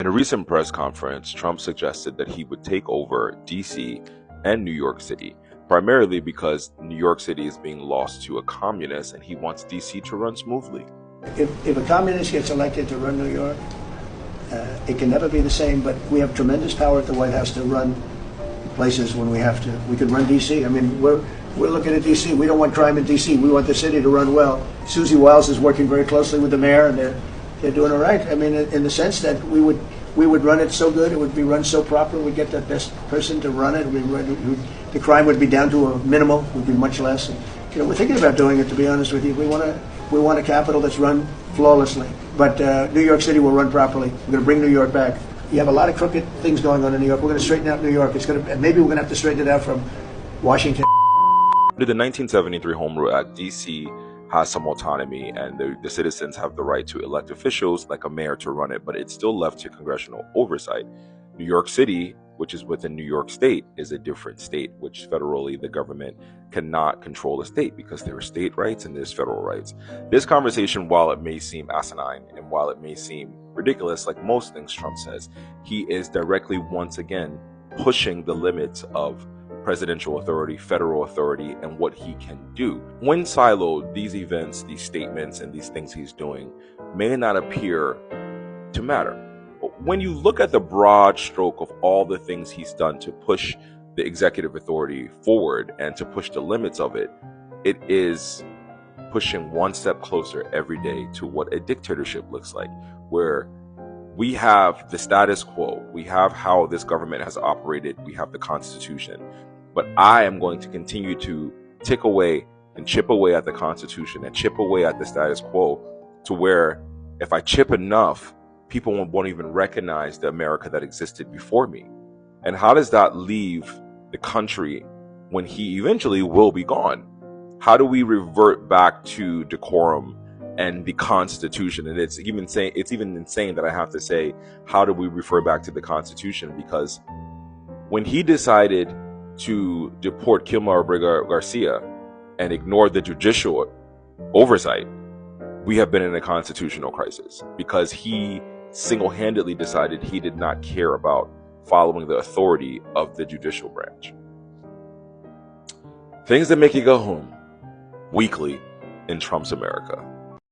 In a recent press conference, Trump suggested that he would take over DC and New York City, primarily because New York City is being lost to a communist and he wants DC to run smoothly. If a communist gets elected to run New York, it can never be the same, but we have tremendous power at the White House to run places when we have to. We could run D.C. I mean, we're looking at D.C. We don't want crime in D.C. We want the city to run well. Susie Wiles is working very closely with the mayor, and they're doing all right. I mean, in the sense that we would run it so good, it would be run so proper, we'd get the best person to run it. The crime would be down to a minimal, would be much less. And, we're thinking about doing it, to be honest with you. We want a capital that's run flawlessly. But New York City will run properly. We're going to bring New York back. You have a lot of crooked things going on in New York. We're going to straighten out New York. Maybe we're going to have to straighten it out from Washington. Under the 1973 Home Rule Act, DC has some autonomy, and the citizens have the right to elect officials like a mayor to run it, but it's still left to congressional oversight. New York City, which is within New York State, is a different state, which federally the government cannot control a state because there are state rights and there's federal rights. This conversation, while it may seem asinine and while it may seem ridiculous, like most things Trump says, he is directly once again pushing the limits of presidential authority, federal authority, and what he can do. When siloed, these events, these statements, and these things he's doing may not appear to matter. But when you look at the broad stroke of all the things he's done to push the executive authority forward and to push the limits of it, it is pushing one step closer every day to what a dictatorship looks like, where we have the status quo, we have how this government has operated, we have the Constitution, but I am going to continue to tick away and chip away at the Constitution and chip away at the status quo to where if I chip enough, people won't even recognize the America that existed before me. And how does that leave the country when he eventually will be gone? How do we revert back to decorum and the Constitution? And it's even insane that I have to say, how do we refer back to the Constitution? Because when he decided to deport Kilmar Garcia and ignore the judicial oversight, we have been in a constitutional crisis because he single-handedly decided he did not care about following the authority of the judicial branch. Things that make you go home, weekly in Trump's America.